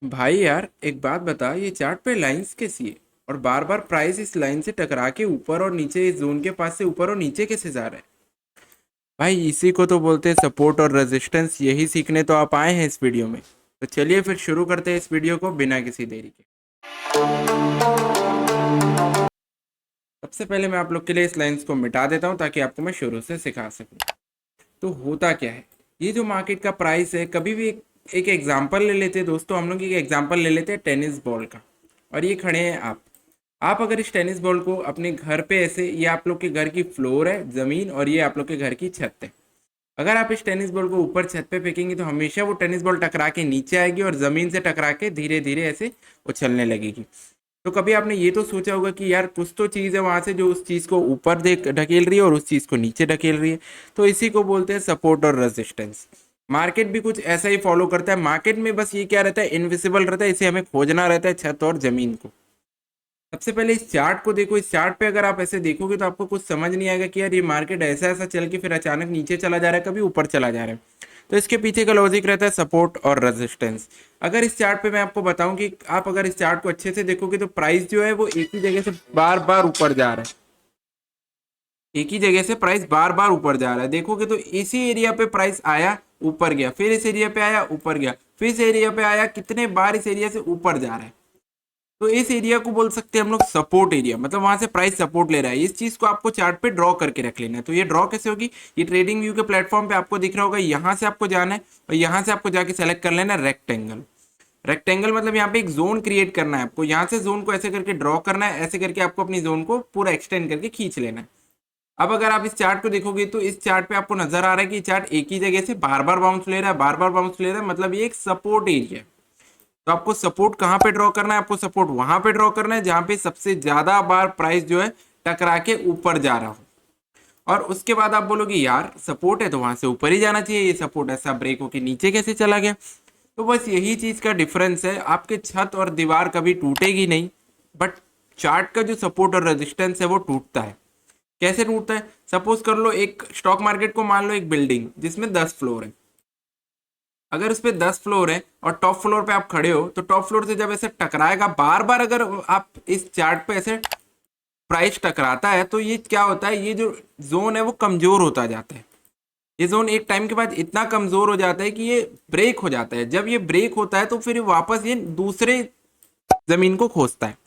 भाई यार एक बात बता, ये चार्ट पे लाइंस कैसी है? और बार बार प्राइस इस लाइन से टकरा के ऊपर और नीचे, इस जोन के पास से ऊपर और नीचे कैसे जा रहा है? भाई इसी को तो बोलते हैं सपोर्ट और रेजिस्टेंस। यही सीखने तो आप आए हैं इस वीडियो में। तो चलिए फिर शुरू करते हैं इस वीडियो को बिना किसी देरी के। सबसे पहले मैं आप लोग के लिए इस लाइंस को मिटा देता हूं ताकि आपको मैं शुरू से सिखा सकूं। तो होता क्या है, ये जो मार्केट का प्राइस है, कभी भी एक एग्जांपल ले लेते हैं दोस्तों। हम लोग एक एग्जांपल ले लेते हैं टेनिस बॉल का। और ये खड़े हैं आप अगर इस टेनिस बॉल को अपने घर पे ऐसे, ये आप लोग के घर की फ्लोर है, जमीन, और ये आप लोग के घर की छत है। अगर आप इस टेनिस बॉल को ऊपर छत पे फेंकेंगे तो हमेशा वो टेनिस बॉल टकरा के नीचे आएगी और जमीन से टकरा के धीरे धीरे ऐसे उछलने लगेगी। तो कभी आपने ये तो सोचा होगा कि यार कुछ तो चीज़ है वहां से जो उस चीज़ को ऊपर देख ढकेल रही है और उस चीज़ को नीचे ढकेल रही है। तो इसी को बोलते हैं सपोर्ट और रेजिस्टेंस। मार्केट भी कुछ ऐसा ही फॉलो करता है। मार्केट में बस ये क्या रहता है, इनविजिबल रहता है, इसे हमें खोजना रहता है, छत और जमीन को। सबसे पहले इस चार्ट को देखो। इस चार्ट पे अगर आप ऐसे देखोगे तो आपको कुछ समझ नहीं आएगा कि यार ये मार्केट ऐसा ऐसा चल के फिर अचानक नीचे चला जा रहा है, कभी ऊपर चला जा रहा है। तो इसके पीछे का लॉजिक रहता है सपोर्ट और रेजिस्टेंस। अगर इस चार्ट पे मैं आपको बताऊं कि आप अगर इस चार्ट को अच्छे से देखोगे तो प्राइस जो है वो एक ही जगह से बार बार ऊपर जा रहा है। एक ही जगह से प्राइस बार बार ऊपर जा रहा है। देखोगे तो इसी एरिया पे प्राइस आया, ऊपर गया, फिर इस एरिया पे आया, ऊपर गया, फिर इस एरिया पे आया, कितने बार इस एरिया से ऊपर जा रहा है। तो इस एरिया को बोल सकते हैं हम लोग सपोर्ट एरिया, मतलब वहां से प्राइस सपोर्ट ले रहा है। इस चीज को आपको चार्ट पे ड्रॉ करके रख लेना है। तो ये ड्रॉ कैसे होगी, ये ट्रेडिंग व्यू के प्लेटफॉर्म पे आपको दिख रहा होगा। यहाँ से आपको जाना है और यहाँ से आपको जाके सेलेक्ट कर लेना है रेक्टेंगल। रेक्टेंगल मतलब यहाँ पे एक जोन क्रिएट करना है आपको। यहाँ से जोन को ऐसे करके ड्रॉ करना है, ऐसे करके आपको अपनी जोन को पूरा एक्सटेंड करके खींच लेना है। अब अगर आप इस चार्ट को देखोगे तो इस चार्ट पे आपको नजर आ रहा है कि चार्ट एक ही जगह से बार बार बाउंस ले रहा है, बार बार बाउंस ले रहा है, मतलब ये एक सपोर्ट एरिया है। तो आपको सपोर्ट कहां पे ड्रॉ करना है, आपको सपोर्ट वहां पे ड्रॉ करना है जहां पे सबसे ज्यादा बार प्राइस जो है टकरा के ऊपर जा रहा हो। और उसके बाद आप बोलोगे यार सपोर्ट है तो वहां से ऊपर ही जाना चाहिए, ये सपोर्ट ऐसा ब्रेक होके नीचे कैसे चला गया? तो बस यही चीज का डिफरेंस है। आपके छत और दीवार कभी टूटेगी नहीं, बट चार्ट का जो सपोर्ट और रेजिस्टेंस है वो टूटता है। कैसे टूटता है? सपोज कर लो एक स्टॉक मार्केट को मान लो एक बिल्डिंग जिसमें 10 फ्लोर है। अगर उस पे 10 फ्लोर है और टॉप फ्लोर पे आप खड़े हो तो टॉप फ्लोर से जब ऐसे टकराएगा बार बार, अगर आप इस चार्ट पे ऐसे प्राइस टकराता है तो ये क्या होता है, ये जो जोन है वो कमजोर होता जाता है। ये जोन एक टाइम के बाद इतना कमजोर हो जाता है कि ये ब्रेक हो जाता है। जब ये ब्रेक होता है तो फिर वापस ये दूसरे जमीन को खोजता है।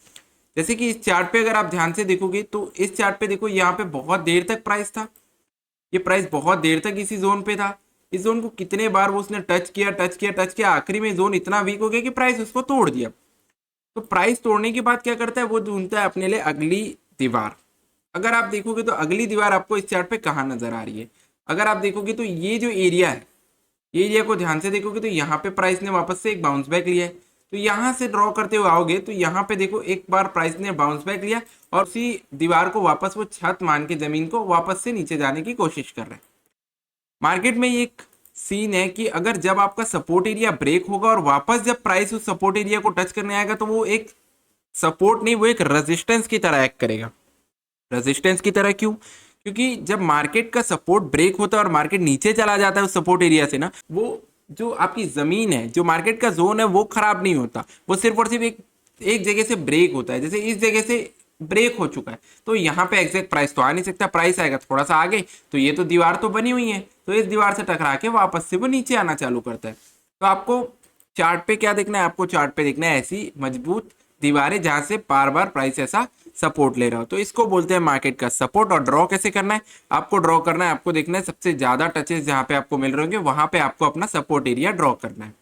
जैसे कि इस चार्ट पे अगर आप ध्यान से देखोगे तो इस चार्ट पे देखो, यहाँ पे बहुत देर तक प्राइस था। ये प्राइस बहुत देर तक इसी जोन पे था। इस जोन को कितने बार वो उसने टच किया, टच किया, टच किया, आखिरी में जोन इतना वीक हो गया कि प्राइस उसको तोड़ दिया। तो प्राइस तोड़ने के बाद क्या करता है, वो ढूंढता है अपने लिए अगली दीवार। अगर आप देखोगे तो अगली दीवार आपको इस चार्ट पे कहाँ नजर आ रही है? अगर आप देखोगे तो ये जो एरिया है, ये एरिया को ध्यान से देखोगे तो यहाँ पे प्राइस ने वापस से एक बाउंस बैक लिया है। तो यहाँ से ड्रॉ करते हुए आओगे तो यहाँ पे देखो एक बार प्राइस ने बाउंस बैक लिया और उसी दीवार को वापस वो छत मान के जमीन को वापस से नीचे जाने की कोशिश कर रहा है। मार्केट में ये एक सीन है कि अगर जब आपका सपोर्ट एरिया ब्रेक होगा और वापस जब प्राइस उस सपोर्ट एरिया को टच करने आएगा तो वो एक सपोर्ट नहीं, वो एक रेजिस्टेंस की तरह एक्ट करेगा। रेजिस्टेंस की तरह क्यों? क्योंकि जब मार्केट का सपोर्ट ब्रेक होता है और मार्केट नीचे चला जाता है उस सपोर्ट एरिया से ना, वो जो आपकी जमीन है, जो मार्केट का जोन है, वो खराब नहीं होता। वो सिर्फ और सिर्फ एक एक जगह से ब्रेक होता है। जैसे इस जगह से ब्रेक हो चुका है तो यहाँ पे एग्जैक्ट प्राइस तो आ नहीं सकता, प्राइस आएगा थोड़ा सा आगे, तो ये तो दीवार तो बनी हुई है, तो इस दीवार से टकरा के वापस से वो नीचे आना चालू करता है। तो आपको चार्ट पे क्या देखना है, आपको चार्ट पे देखना है ऐसी मजबूत दीवारें जहां से बार बार प्राइस ऐसा सपोर्ट ले रहा हो। तो इसको बोलते हैं मार्केट का सपोर्ट। और ड्रॉ कैसे करना है, आपको ड्रॉ करना है, आपको देखना है सबसे ज्यादा टचेस जहां पे आपको मिल रहे होंगे वहां पे आपको अपना सपोर्ट एरिया ड्रॉ करना है।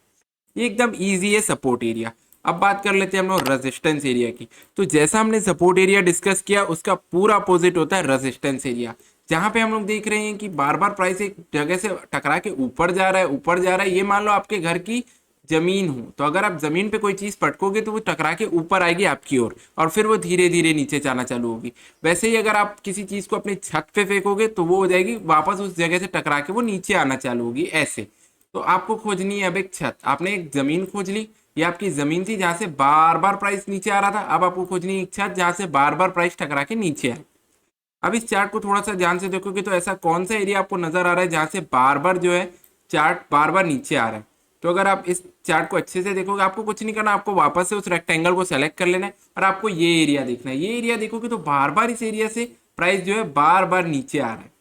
ये एकदम इजी है सपोर्ट एरिया। अब बात कर लेते हैं हम लोग रेजिस्टेंस एरिया की। तो जैसा हमने सपोर्ट एरिया डिस्कस किया उसका पूरा अपोजिट होता है रेजिस्टेंस एरिया। जहां पे हम लोग देख रहे हैं कि बार बार प्राइस एक जगह से टकरा के ऊपर जा रहा है, ऊपर जा रहा है। ये मान लो आपके घर की जमीन हो, तो अगर आप जमीन पे कोई चीज पटकोगे तो वो टकरा के ऊपर आएगी आपकी ओर और फिर वो धीरे धीरे नीचे जाना चालू होगी। वैसे ही अगर आप किसी चीज को अपनी छत पे फेंकोगे तो वो हो जाएगी वापस उस जगह से टकरा के वो नीचे आना चालू होगी ऐसे। तो आपको खोजनी है अब एक छत। आपने एक जमीन खोज ली, ये आपकी जमीन थी जहां से बार बार प्राइस नीचे आ रहा था। अब आपको खोजनी है एक छत जहां से बार बार प्राइस टकरा के नीचे आए। अब इस चार्ट को थोड़ा सा ध्यान से देखोगे तो ऐसा कौन सा एरिया आपको नजर आ रहा है जहां से बार बार जो है चार्ट बार बार नीचे आ रहा है? तो अगर आप इस चार्ट को अच्छे से देखोगे, आपको कुछ नहीं करना, आपको वापस से उस रेक्टेंगल को सेलेक्ट कर लेना है और आपको ये एरिया देखना है। ये एरिया देखोगे तो बार बार इस एरिया से प्राइस जो है बार बार नीचे आ रहा है।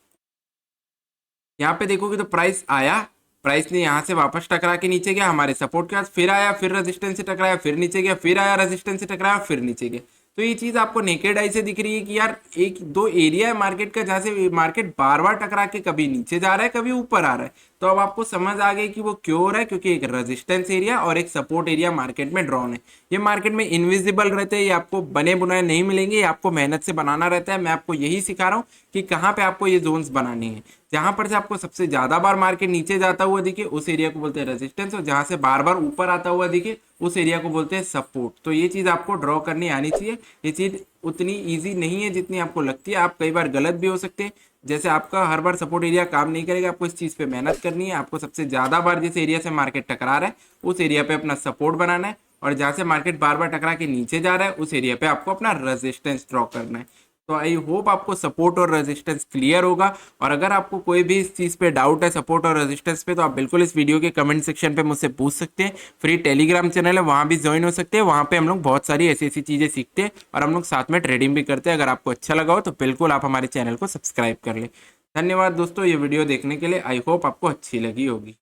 यहाँ पे देखोगे तो प्राइस आया, प्राइस ने यहाँ से वापस टकरा के नीचे गया हमारे सपोर्ट के पास, फिर आया, फिर रेजिस्टेंस से टकराया, फिर नीचे गया, फिर आया रेजिस्टेंस से टकराया, फिर नीचे गया। तो ये चीज आपको नेकेड आई से दिख रही है कि यार एक दो एरिया है मार्केट का जहां से मार्केट बार बार टकरा के कभी नीचे जा रहा है कभी ऊपर आ रहा है। तो अब आपको समझ आ गई कि वो क्यों हो रहा है, क्योंकि एक रेजिस्टेंस एरिया और एक सपोर्ट एरिया मार्केट में ड्रॉन है। ये मार्केट में इनविजिबल रहते हैं, ये आपको बने बुनाए नहीं मिलेंगे, ये आपको मेहनत से बनाना रहता है। मैं आपको यही सिखा रहा हूँ कि कहाँ पे आपको ये जोन्स बनानी है। जहां पर से आपको सबसे ज्यादा बार मार्केट नीचे जाता हुआ दिखे उस एरिया को बोलते हैं रेजिस्टेंस, और जहां से बार बार ऊपर आता हुआ दिखे उस एरिया को बोलते हैं सपोर्ट। तो ये चीज आपको ड्रॉ करनी आनी चाहिए। ये चीज उतनी इजी नहीं है जितनी आपको लगती है, आप कई बार गलत भी हो सकते हैं। जैसे आपका हर बार सपोर्ट एरिया काम नहीं करेगा, आपको इस चीज पे मेहनत करनी है। आपको सबसे ज्यादा बार जिस एरिया से मार्केट टकरा रहा है उस एरिया पे अपना सपोर्ट बनाना है, और जहां से मार्केट बार बार टकरा के नीचे जा रहा है उस एरिया पे आपको अपना रेजिस्टेंस ड्रॉ करना है। तो आई होप आपको सपोर्ट और रेजिस्टेंस क्लियर होगा। और अगर आपको कोई भी इस चीज़ पे डाउट है सपोर्ट और रेजिस्टेंस पे, तो आप बिल्कुल इस वीडियो के कमेंट सेक्शन पे मुझसे पूछ सकते हैं। फ्री टेलीग्राम चैनल है, वहाँ भी ज्वाइन हो सकते हैं। वहाँ पे हम लोग बहुत सारी ऐसी ऐसी चीज़ें सीखते हैं और हम लोग साथ में ट्रेडिंग भी करते हैं। अगर आपको अच्छा लगा हो तो बिल्कुल आप हमारे चैनल को सब्सक्राइब कर ले। धन्यवाद दोस्तों ये वीडियो देखने के लिए, आई होप आपको अच्छी लगी होगी।